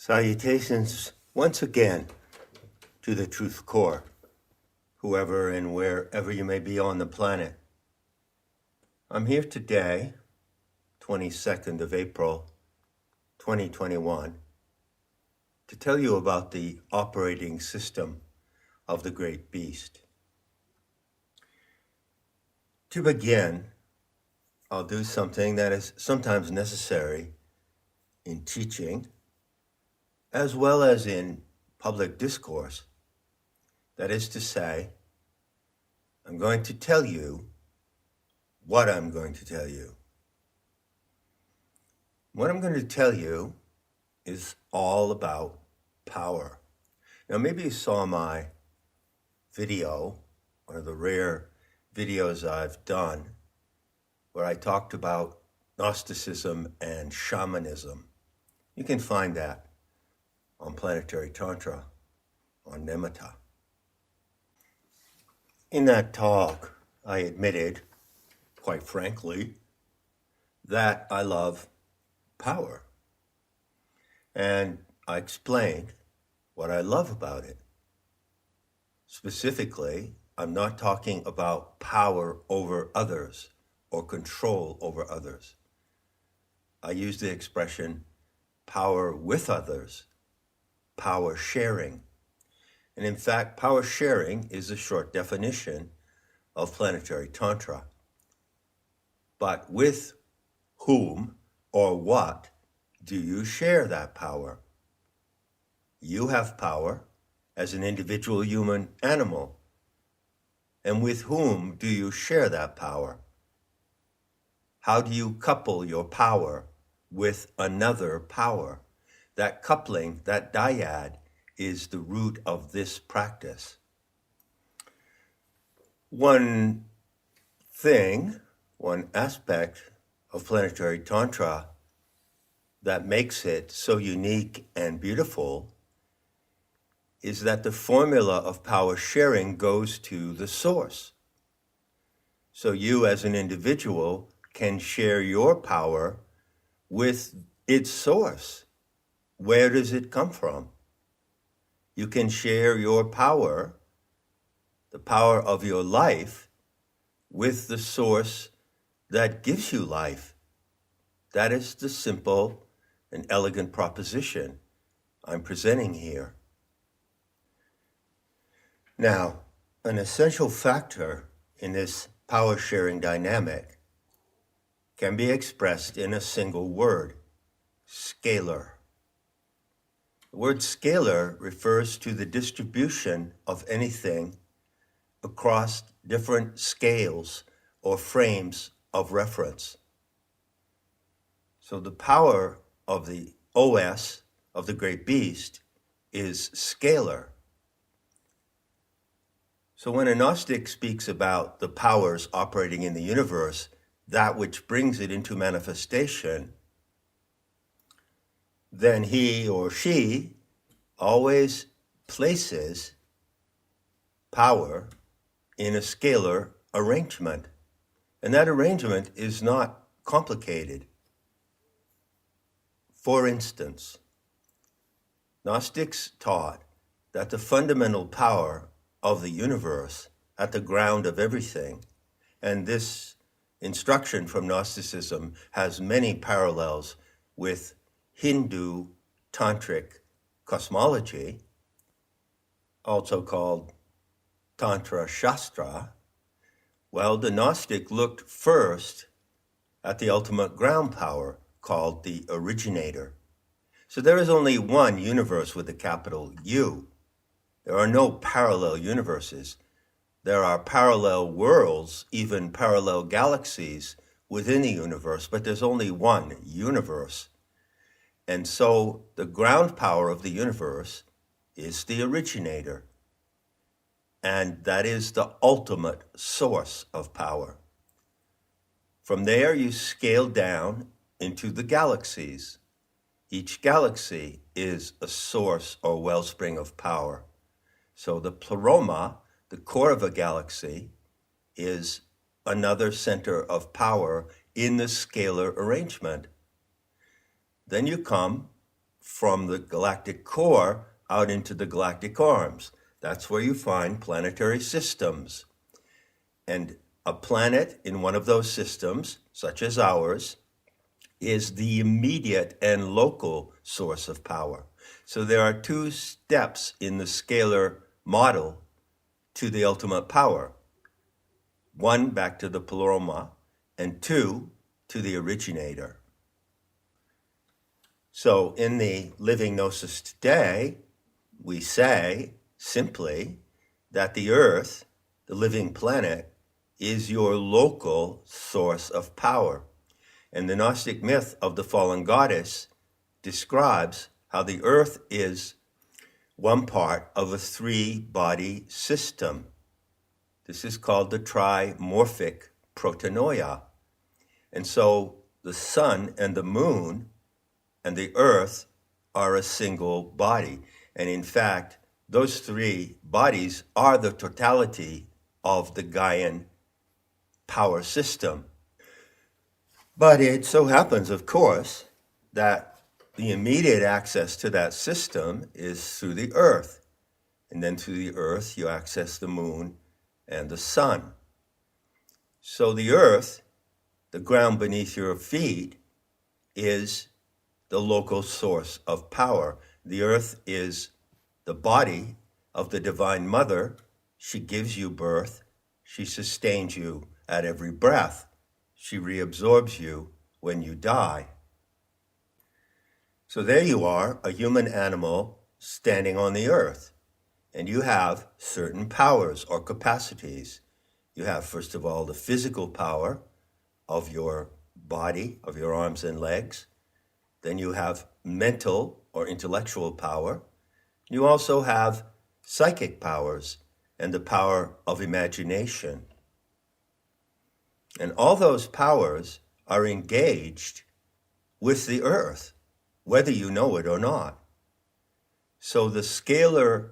Salutations once again to the Truth Core, whoever and wherever you may be on the planet. I'm here today, 22nd of April, 2021, to tell you about the operating system of the Great Beast. To begin, I'll do something that is sometimes necessary in teaching, as well as in public discourse. That is to say, I'm going to tell you what I'm going to tell you. What I'm going to tell you is all about power. Now, maybe you saw my video, one of the rare videos I've done, where I talked about Gnosticism and shamanism. You can find that on Planetary Tantra, on Nemeta. In that talk, I admitted, quite frankly, that I love power. And I explained what I love about it. Specifically, I'm not talking about power over others or control over others. I use the expression power with others, power sharing. And in fact, power sharing is a short definition of Planetary Tantra. But with whom or what do you share that power? You have power as an individual human animal. And with whom do you share that power? How do you couple your power with another power? That coupling, that dyad, is the root of this practice. One thing, one aspect of Planetary Tantra that makes it so unique and beautiful is that the formula of power sharing goes to the source. So you as an individual can share your power with its source. Where does it come from? You can share your power, the power of your life, with the source that gives you life. That is the simple and elegant proposition I'm presenting here. Now, an essential factor in this power-sharing dynamic can be expressed in a single word: scalar. The word scalar refers to the distribution of anything across different scales or frames of reference. So the power of the OS, of the Great Beast, is scalar. So when a Gnostic speaks about the powers operating in the universe, that which brings it into manifestation, then he or she always places power in a scalar arrangement. And that arrangement is not complicated. For instance, Gnostics taught that the fundamental power of the universe at the ground of everything, and this instruction from Gnosticism has many parallels with Hindu tantric cosmology, also called Tantra Shastra. Well, the Gnostic looked first at the ultimate ground power called the originator. So there is only one universe with a capital U. There are no parallel universes. There are parallel worlds, even parallel galaxies within the universe, but there's only one universe. And so the ground power of the universe is the originator. And that is the ultimate source of power. From there, you scale down into the galaxies. Each galaxy is a source or wellspring of power. So the pleroma, the core of a galaxy, is another center of power in the scalar arrangement. Then you come from the galactic core out into the galactic arms. That's where you find planetary systems. And a planet in one of those systems, such as ours, is the immediate and local source of power. So there are two steps in the scalar model to the ultimate power. One, back to the pleroma, and two, to the originator. So in the living gnosis today, we say simply that the Earth, the living planet, is your local source of power. And the Gnostic myth of the fallen goddess describes how the Earth is one part of a three-body system. This is called the trimorphic protonoia. And so the sun and the moon and the Earth are a single body. And in fact, those three bodies are the totality of the Gaian power system. But it so happens, of course, that the immediate access to that system is through the Earth. And then through the Earth, you access the moon and the sun. So the Earth, the ground beneath your feet, is the local source of power. The Earth is the body of the Divine Mother. She gives you birth. She sustains you at every breath. She reabsorbs you when you die. So there you are, a human animal standing on the Earth. And you have certain powers or capacities. You have, first of all, the physical power of your body, of your arms and legs. Then you have mental or intellectual power. You also have psychic powers and the power of imagination. And all those powers are engaged with the Earth, whether you know it or not. So the scalar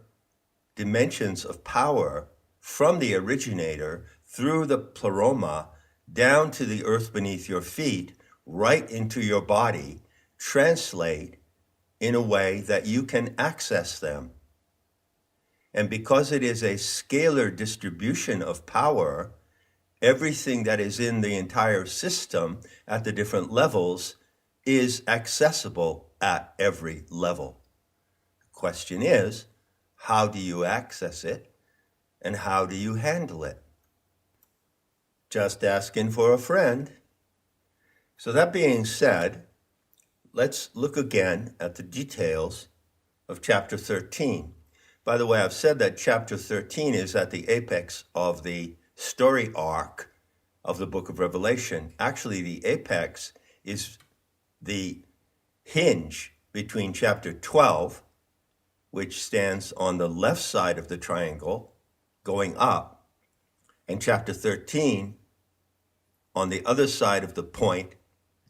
dimensions of power from the originator through the pleroma down to the Earth beneath your feet, right into your body, translate in a way that you can access them. And because it is a scalar distribution of power, everything that is in the entire system at the different levels is accessible at every level. The question is, how do you access it and how do you handle it? Just asking for a friend. So that being said, let's look again at the details of chapter 13. By the way, I've said that chapter 13 is at the apex of the story arc of the book of Revelation. Actually, the apex is the hinge between chapter 12, which stands on the left side of the triangle, going up, and chapter 13 on the other side of the point,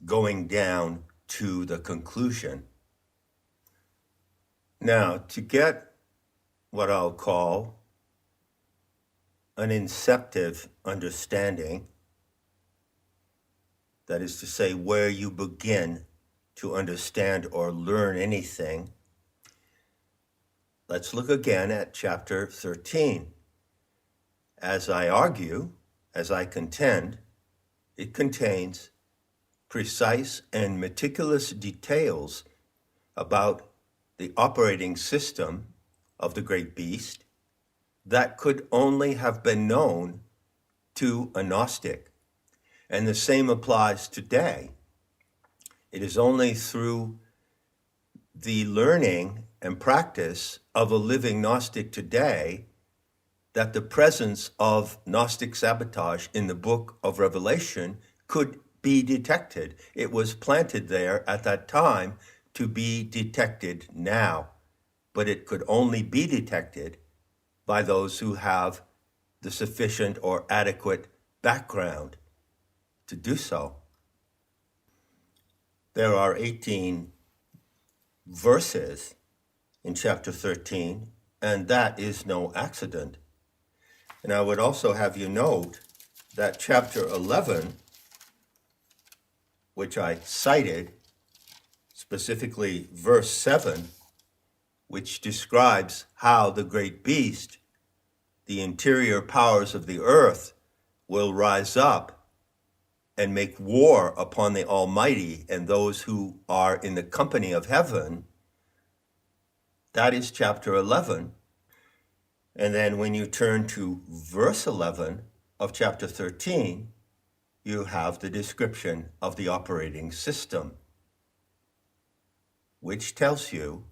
going down to the conclusion. Now, to get what I'll call an inceptive understanding, that is to say, where you begin to understand or learn anything, let's look again at chapter 13. As I argue, as I contend, it contains precise and meticulous details about the operating system of the great beast that could only have been known to a Gnostic. And the same applies today. It is only through the learning and practice of a living Gnostic today that the presence of Gnostic sabotage in the book of Revelation could be detected. It was planted there at that time to be detected now, but it could only be detected by those who have the sufficient or adequate background to do so. There are 18 verses in chapter 13, and that is no accident. And I would also have you note that chapter 11, which I cited specifically verse 7, which describes how the great beast, the interior powers of the earth, will rise up and make war upon the Almighty and those who are in the company of heaven. That is chapter 11. And then when you turn to verse 11 of chapter 13, you have the description of the operating system, which tells you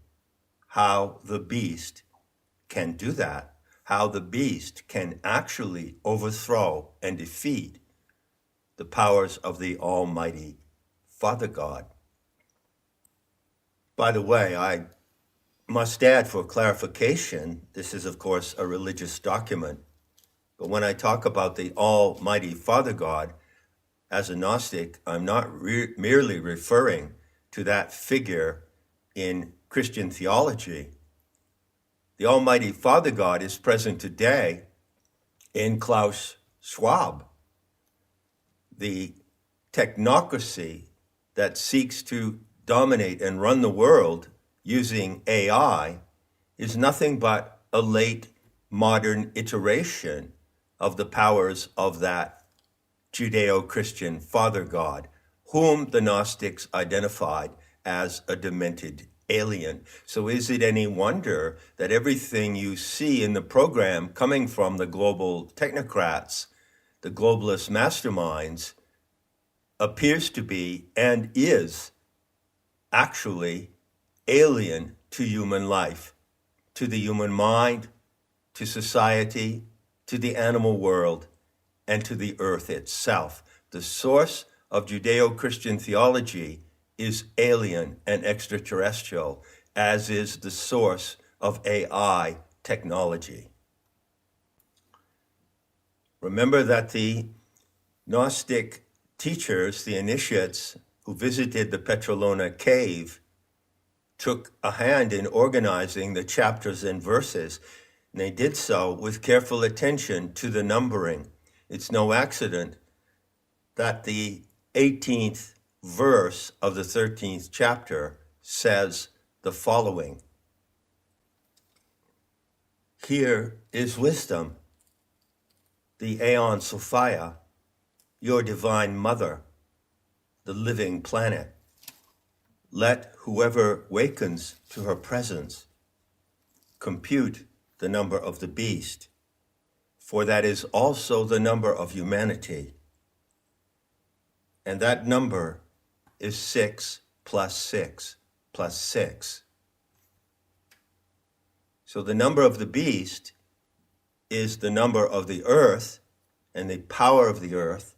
how the beast can do that, how the beast can actually overthrow and defeat the powers of the Almighty Father God. By the way, I must add for clarification, this is of course a religious document, but when I talk about the Almighty Father God, as a Gnostic, I'm not merely referring to that figure in Christian theology. The Almighty Father God is present today in Klaus Schwab. The technocracy that seeks to dominate and run the world using AI is nothing but a late modern iteration of the powers of that Judeo-Christian Father God, whom the Gnostics identified as a demented alien. So is it any wonder that everything you see in the program coming from the global technocrats, the globalist masterminds, appears to be and is actually alien to human life, to the human mind, to society, to the animal world, and to the earth itself. The source of Judeo-Christian theology is alien and extraterrestrial, as is the source of AI technology. Remember that the Gnostic teachers, the initiates who visited the Petrolona cave, took a hand in organizing the chapters and verses, and they did so with careful attention to the numbering. It's no accident that the 18th verse of the 13th chapter says the following: Here is wisdom, the Aeon Sophia, your divine mother, the living planet. Let whoever wakens to her presence compute the number of the beast, for that is also the number of humanity. And that number is 6 plus 6 plus 6. So the number of the beast is the number of the earth and the power of the earth,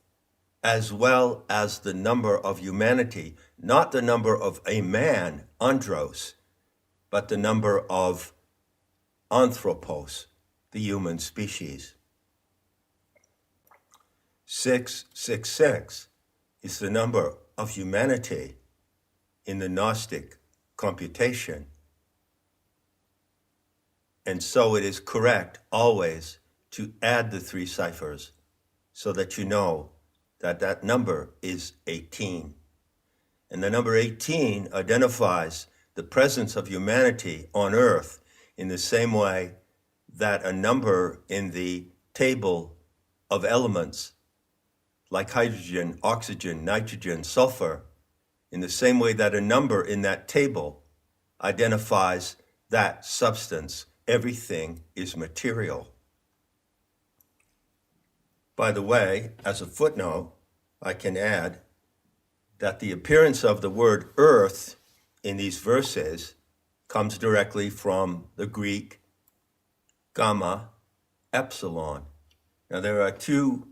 as well as the number of humanity, not the number of a man, andros, but the number of anthropos, the human species. 666 is the number of humanity in the Gnostic computation. And so it is correct always to add the 3 ciphers so that you know that that number is 18. And the number 18 identifies the presence of humanity on earth in the same way that a number in the table of elements like hydrogen, oxygen, nitrogen, sulfur, in the same way that a number in that table identifies that substance. Everything is material. By the way, as a footnote, I can add that the appearance of the word earth in these verses comes directly from the Greek gamma epsilon. Now there are 2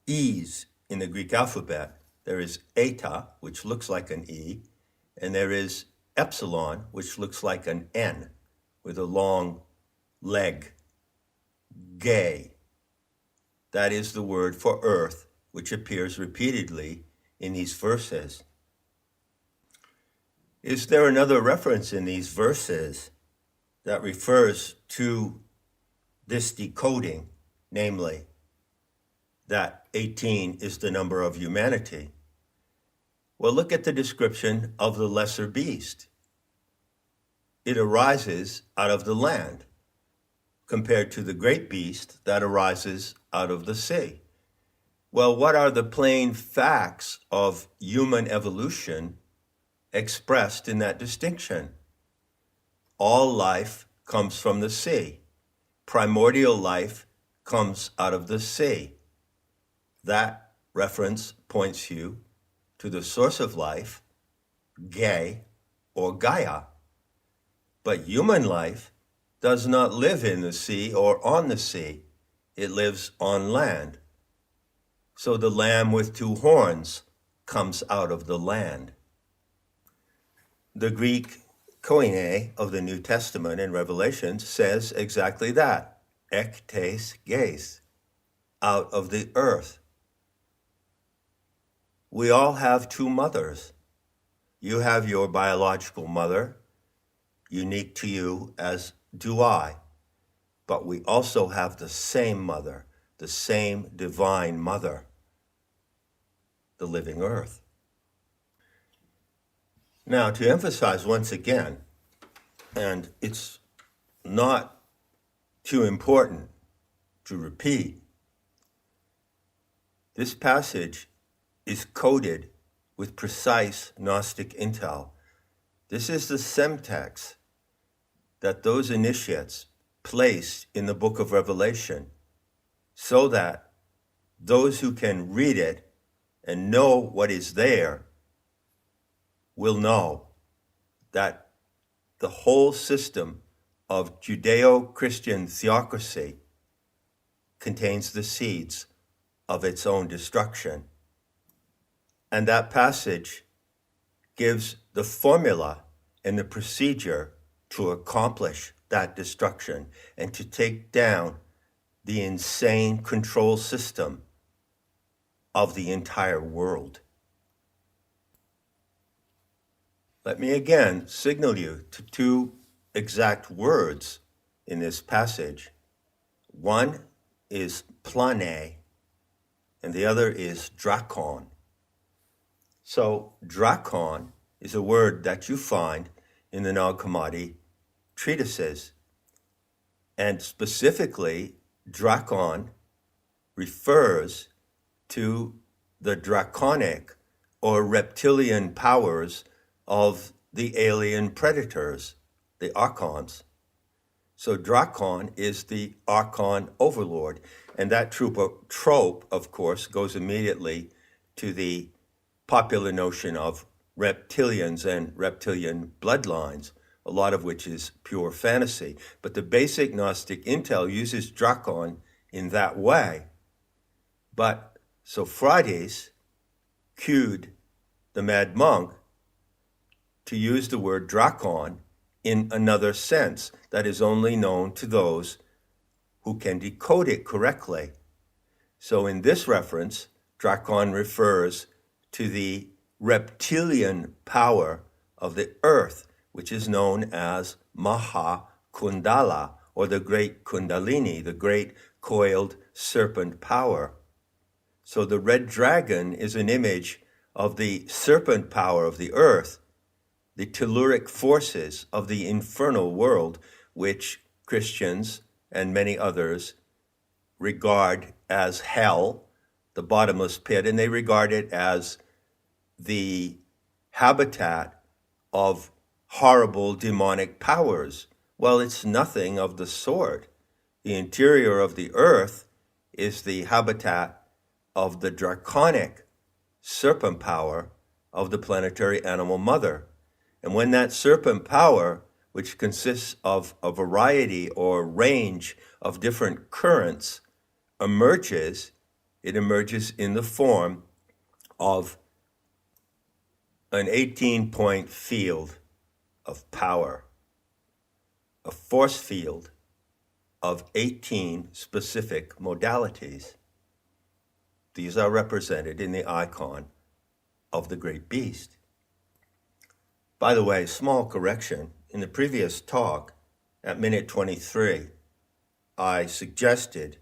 E's in the Greek alphabet. There is eta, which looks like an E, and there is epsilon, which looks like an N with a long leg. Gay. That is the word for earth, which appears repeatedly in these verses. Is there another reference in these verses that refers to this decoding, namely that 18 is the number of humanity? Well, look at the description of the lesser beast. It arises out of the land, compared to the great beast that arises out of the sea. Well, what are the plain facts of human evolution expressed in that distinction? All life comes from the sea. Primordial life comes out of the sea. That reference points you to the source of life, Ge or Gaia. But human life does not live in the sea or on the sea. It lives on land. So the lamb with two horns comes out of the land. The Greek koine of the New Testament in Revelation says exactly that, ektes geis, out of the earth. We all have two mothers. You have your biological mother, unique to you, as do I. But we also have the same mother, the same divine mother, the living earth. Now, to emphasize once again, and it's not too important to repeat, this passage is coded with precise Gnostic intel. This is the semtex that those initiates placed in the book of Revelation so that those who can read it and know what is there will know that the whole system of Judeo-Christian theocracy contains the seeds of its own destruction. And that passage gives the formula and the procedure to accomplish that destruction and to take down the insane control system of the entire world. Let me again signal you to two exact words in this passage. One is plane, and the other is drakon. So drakon is a word that you find in the Nag Hammadi treatises. And specifically, drakon refers to the draconic or reptilian powers of the alien predators, the archons. So drakon is the archon overlord. And that trope, of course, goes immediately to the popular notion of reptilians and reptilian bloodlines, a lot of which is pure fantasy. But the basic Gnostic intel uses drakon in that way. But Sophrades cued the mad monk to use the word drakon in another sense that is only known to those who can decode it correctly. So in this reference, drakon refers to the reptilian power of the earth, which is known as Maha Kundala, or the great Kundalini, the great coiled serpent power. So the red dragon is an image of the serpent power of the earth, the telluric forces of the infernal world, which Christians and many others regard as hell, the bottomless pit, and they regard it as the habitat of horrible demonic powers. Well, it's nothing of the sort. The interior of the earth is the habitat of the draconic serpent power of the planetary animal mother. And when that serpent power, which consists of a variety or range of different currents, emerges, it emerges in the form of an 18-point field of power, a force field of 18 specific modalities. These are represented in the icon of the great beast. By the way, small correction. In the previous talk, at minute 23, I suggested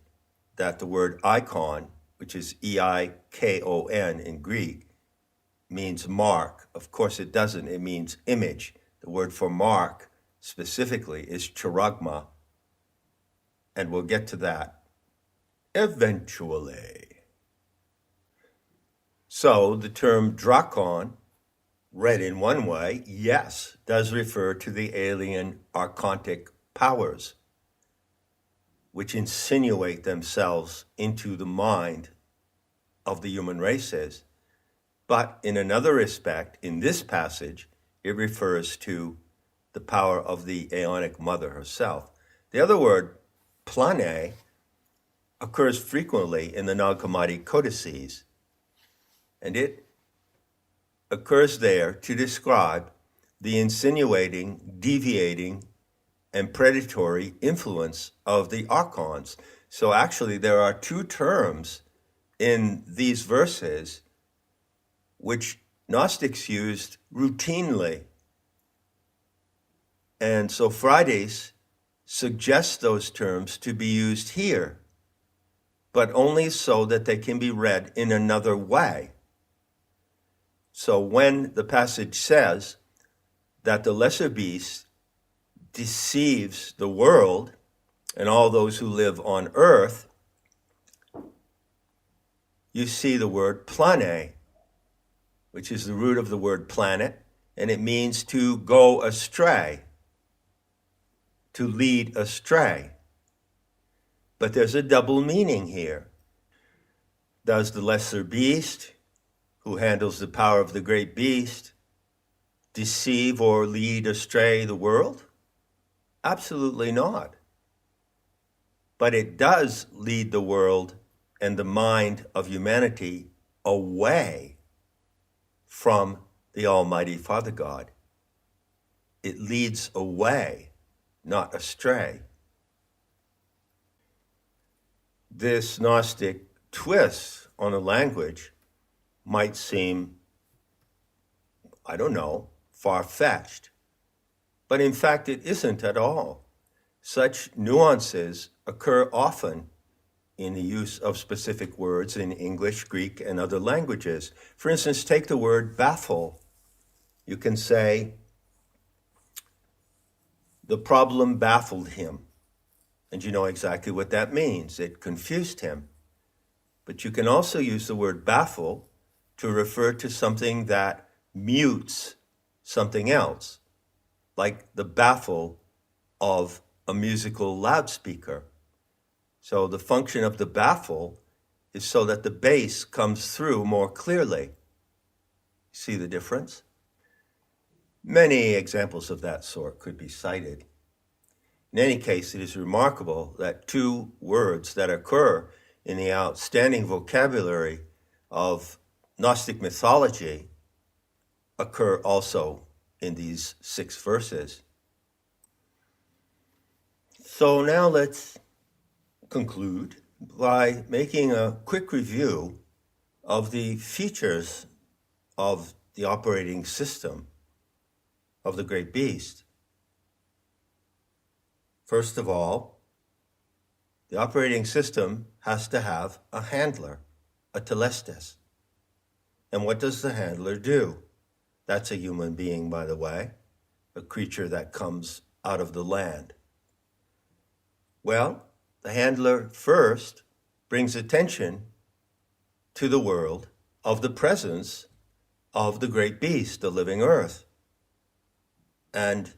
that the word icon, which is E-I-K-O-N in Greek, means mark. Of course it doesn't. It means image. The word for mark specifically is charagma, and we'll get to that eventually. So the term drakon, read in one way, yes, does refer to the alien archontic powers, which insinuate themselves into the mind of the human races. But in another respect, in this passage, it refers to the power of the Aeonic Mother herself. The other word, plane, occurs frequently in the Nag Hammadi codices, and it occurs there to describe the insinuating, deviating, and predatory influence of the archons. So actually there are two terms in these verses which Gnostics used routinely. And so Fridays suggests those terms to be used here, but only so that they can be read in another way. So when the passage says that the lesser beast deceives the world and all those who live on earth, you see the word plane, which is the root of the word planet, and it means to go astray, to lead astray. But there's a double meaning here. Does the lesser beast, who handles the power of the great beast, deceive or lead astray the world? Absolutely not. But it does lead the world and the mind of humanity away from the Almighty Father God. It leads away, not astray. This Gnostic twist on a language might seem, I don't know, far-fetched. But in fact, it isn't at all. Such nuances occur often in the use of specific words in English, Greek, and other languages. For instance, take the word baffle. You can say, the problem baffled him. And you know exactly what that means. It confused him. But you can also use the word baffle to refer to something that mutes something else, like the baffle of a musical loudspeaker. So the function of the baffle is so that the bass comes through more clearly. See the difference? Many examples of that sort could be cited. In any case, it is remarkable that two words that occur in the outstanding vocabulary of Gnostic mythology occur also in these 6 verses. So now let's conclude by making a quick review of the features of the operating system of the great beast. First of all, the operating system has to have a handler, a telestes. And what does the handler do? That's a human being, by the way, a creature that comes out of the land. Well, the handler first brings attention to the world of the presence of the great beast, the living earth, and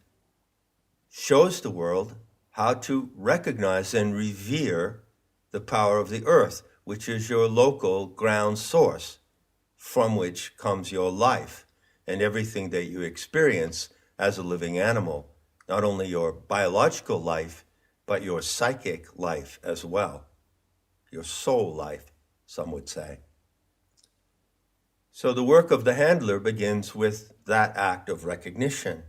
shows the world how to recognize and revere the power of the earth, which is your local ground source from which comes your life and everything that you experience as a living animal, not only your biological life, but your psychic life as well, your soul life, some would say. So the work of the handler begins with that act of recognition.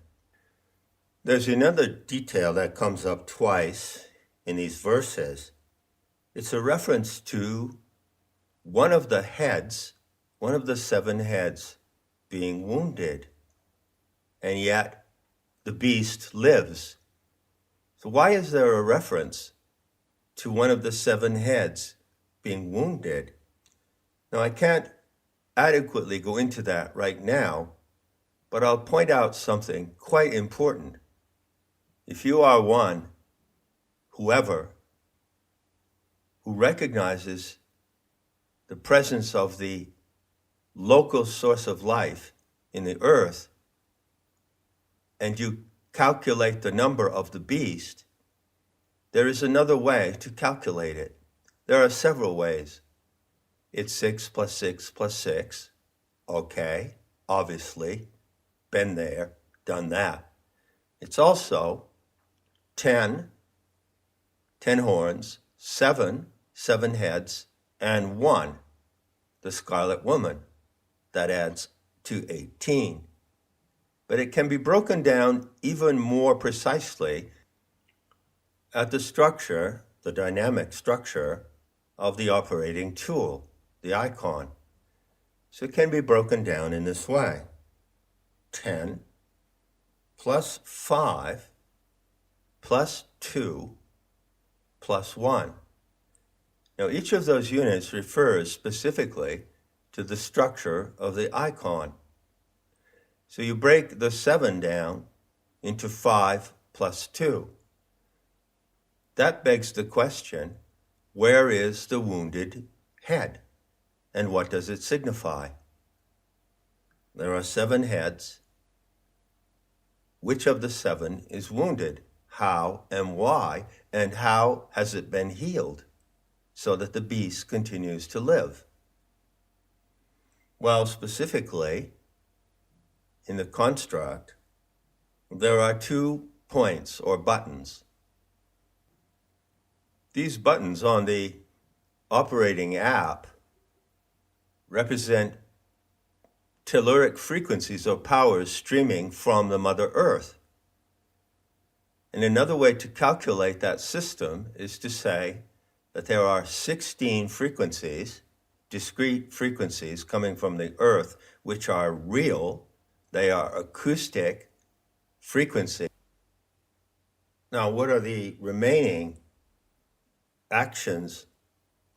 There's another detail that comes up twice in these verses. It's a reference to one of the heads, one of the 7 heads being wounded, and yet the beast lives. So why is there a reference to one of the 7 heads being wounded? Now, I can't adequately go into that right now, but I'll point out something quite important. If you are one, whoever, who recognizes the presence of the local source of life in the earth, and you calculate the number of the beast, there is another way to calculate it. There are several ways. It's 6 plus 6 plus 6. Okay, obviously, been there, done that. It's also 10 horns, 7 heads, and 1, the scarlet woman. That adds to 18. But it can be broken down even more precisely at the structure, the dynamic structure of the operating tool, the icon. So it can be broken down in this way. 10 plus 5 plus 2 plus 1. Now each of those units refers specifically to the structure of the icon. So you break the 7 down into 5 plus 2. That begs the question, where is the wounded head? And what does it signify? There are 7 heads. Which of the 7 is wounded? How and why? And how has it been healed so that the beast continues to live? Well, specifically, in the construct, there are 2 points or buttons. These buttons on the operating app represent telluric frequencies or powers streaming from the Mother Earth. And another way to calculate that system is to say that there are 16 frequencies, discrete frequencies coming from the Earth, which are real. They are acoustic frequencies. Now, what are the remaining actions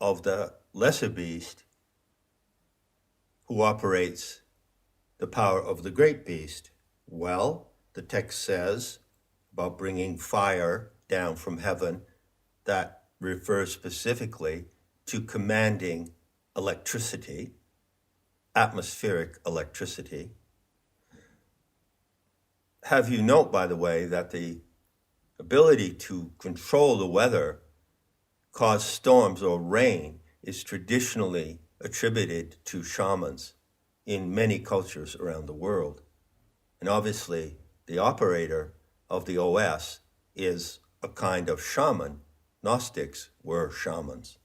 of the lesser beast who operates the power of the great beast? Well, the text says about bringing fire down from heaven. That refers specifically to commanding electricity, atmospheric electricity. Have you note, by the way, that the ability to control the weather, cause storms or rain, is traditionally attributed to shamans in many cultures around the world. And obviously, the operator of the OS is a kind of shaman. Gnostics were shamans.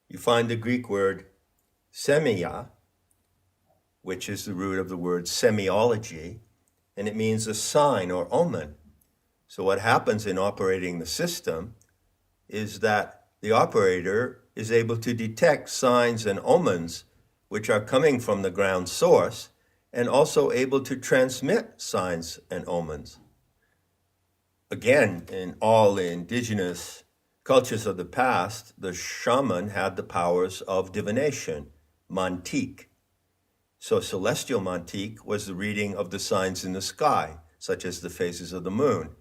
You find the Greek word semia, which is the root of the word semiology, and it means a sign or omen. So what happens in operating the system is that the operator is able to detect signs and omens which are coming from the ground source, and also able to transmit signs and omens. Again, in all indigenous cultures of the past, the shaman had the powers of divination, mantique. So celestial mantique was the reading of the signs in the sky, such as the phases of the moon.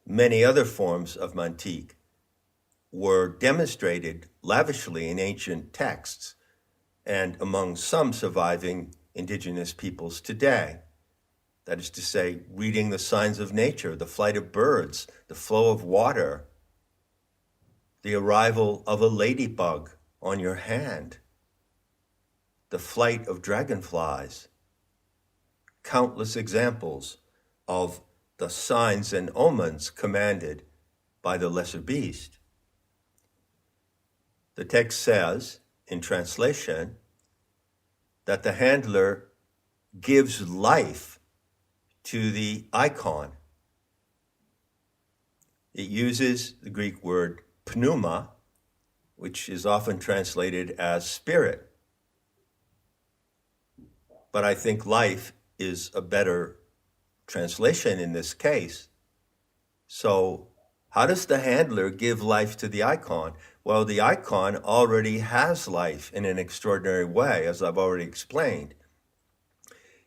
Many other forms of mantique were demonstrated lavishly in ancient texts and among some surviving indigenous peoples today. That is to say, reading the signs of nature, the flight of birds, the flow of water, the arrival of a ladybug on your hand, the flight of dragonflies. Countless examples of the signs and omens commanded by the lesser beast. The text says, in translation, that the handler gives life to the icon. It uses the Greek word pneuma, which is often translated as spirit. But I think life is a better translation in this case. So How does the handler give life to the icon? Well, the icon already has life in an extraordinary way, as I've already explained.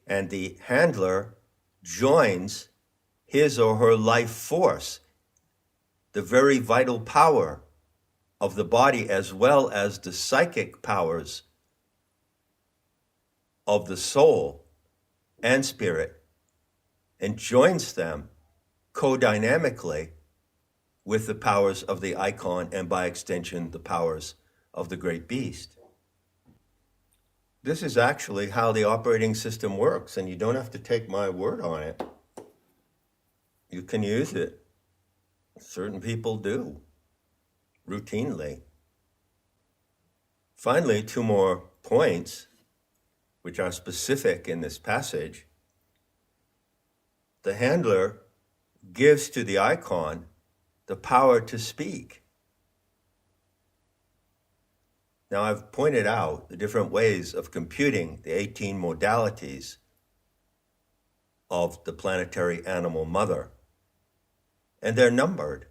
And the handler joins his or her life force, the very vital power of the body, as well as the psychic powers of the soul and spirit, and joins them co-dynamically with the powers of the icon, and by extension, the powers of the great beast. This is actually how the operating system works, and you don't have to take my word on it. You can use it. Certain people do, routinely. Finally, 2 more points, which are specific in this passage. The handler gives to the icon the power to speak. Now, I've pointed out the different ways of computing the 18 modalities of the planetary animal mother, and they're numbered.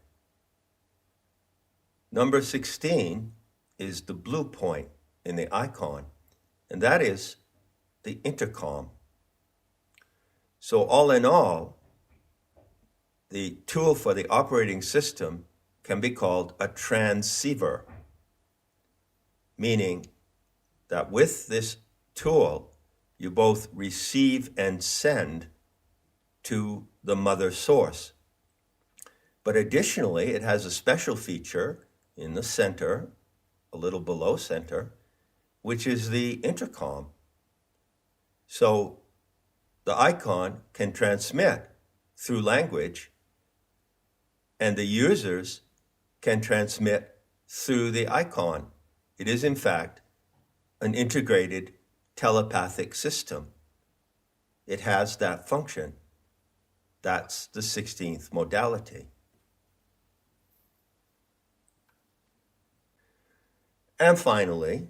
Number 16 is the blue point in the icon, and that is the intercom. So all in all, the tool for the operating system can be called a transceiver, meaning that with this tool, you both receive and send to the mother source. But additionally, it has a special feature in the center, a little below center, which is the intercom. So the icon can transmit through language, and the users can transmit through the icon. It is, in fact, an integrated telepathic system. It has that function. That's the 16th modality. And finally,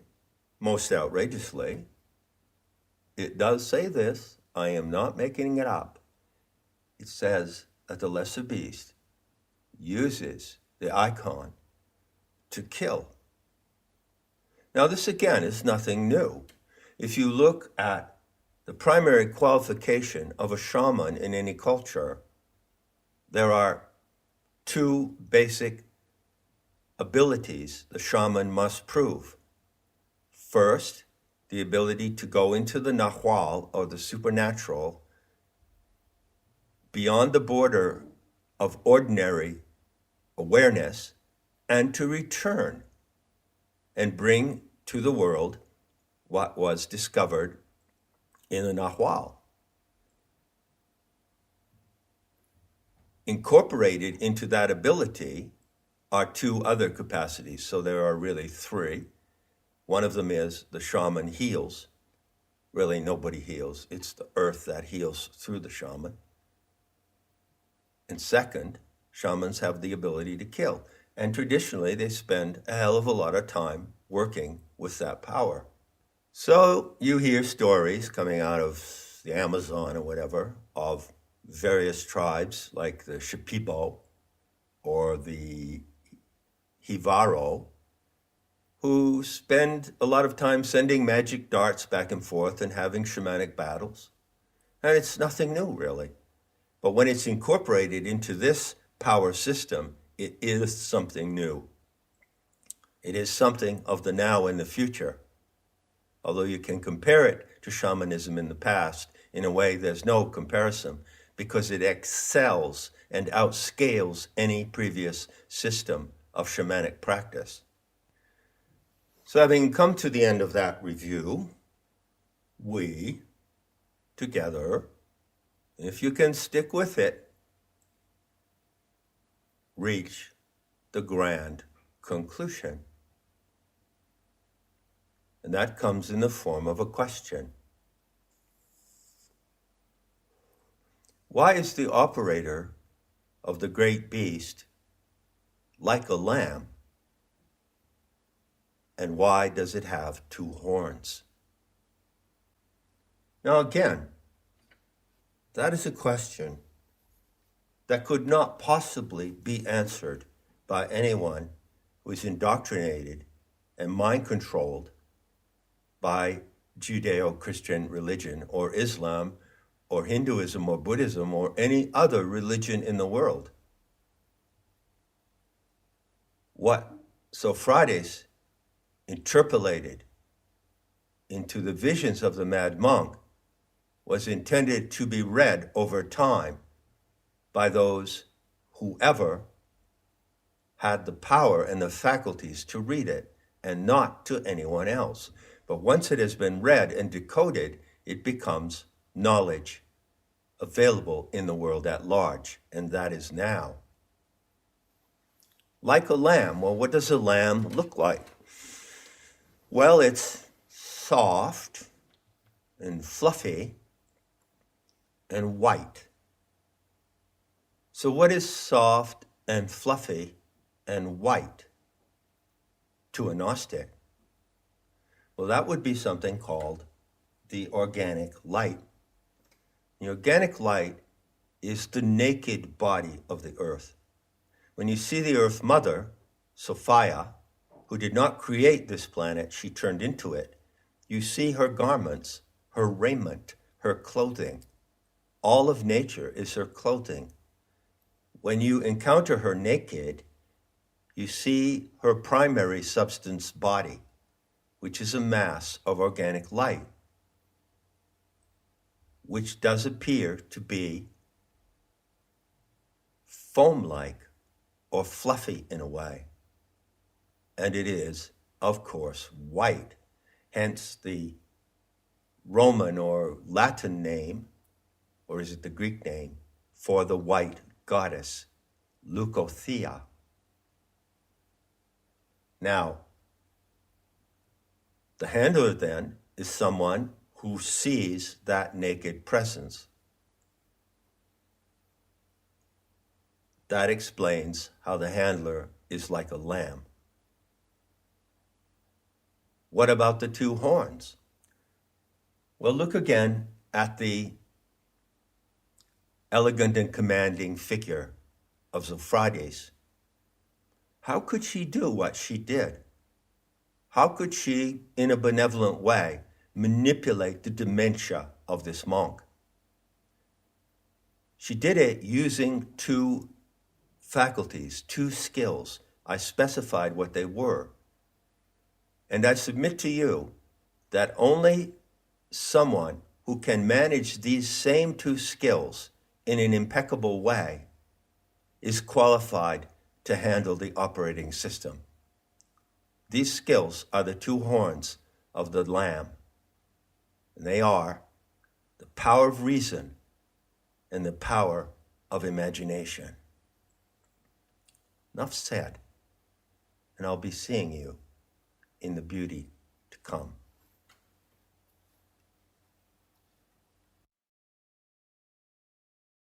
most outrageously, it does say this. I am not making it up. It says that the lesser beast uses the icon to kill. Now, this again is nothing new. If you look at the primary qualification of a shaman in any culture, there are 2 basic abilities the shaman must prove. First, the ability to go into the nahual, or the supernatural, beyond the border of ordinary awareness, and to return and bring to the world what was discovered in the nahual. Incorporated into that ability are 2 other capacities, so there are really 3. One of them is the shaman heals. Really, nobody heals. It's the earth that heals through the shaman. And second, shamans have the ability to kill. And traditionally, they spend a hell of a lot of time working with that power. So you hear stories coming out of the Amazon or whatever of various tribes like the Shipibo or the Hivaro, who spend a lot of time sending magic darts back and forth and having shamanic battles. And it's nothing new, really. But when it's incorporated into this power system, it is something new. It is something of the now and the future. Although you can compare it to shamanism in the past, in a way there's no comparison, because it excels and outscales any previous system of shamanic practice. So having come to the end of that review, we, together, if you can stick with it, reach the grand conclusion. And that comes in the form of a question. Why is the operator of the great beast like a lamb? And why does it have 2 horns? Now again, that is a question that could not possibly be answered by anyone who is indoctrinated and mind-controlled by Judeo-Christian religion or Islam or Hinduism or Buddhism or any other religion in the world. What Sophrades interpolated into the visions of the mad monk was intended to be read over time by those whoever had the power and the faculties to read it, and not to anyone else. But once it has been read and decoded, it becomes knowledge available in the world at large, and that is now. Like a lamb. Well, what does a lamb look like? Well, it's soft and fluffy and white. So what is soft and fluffy and white to a Gnostic? Well, that would be something called the organic light. The organic light is the naked body of the earth. When you see the Earth Mother, Sophia, who did not create this planet, she turned into it, you see her garments, her raiment, her clothing. All of nature is her clothing. When you encounter her naked, you see her primary substance body, which is a mass of organic light, which does appear to be foam-like or fluffy in a way. And it is, of course, white, hence the Roman or Latin name, or is it the Greek name, for the white goddess, Leucothea. Now, the handler then is someone who sees that naked presence. That explains how the handler is like a lamb. What about the two horns? Well, look again at the elegant and commanding figure of Sophrades. How could she do what she did? How could she, in a benevolent way, manipulate the dementia of this monk? She did it using two faculties, two skills. I specified what they were. And I submit to you that only someone who can manage these same two skills in an impeccable way is qualified to handle the operating system. These skills are the two horns of the Lamb, and they are the power of reason and the power of imagination. Enough said, and I'll be seeing you in the beauty to come.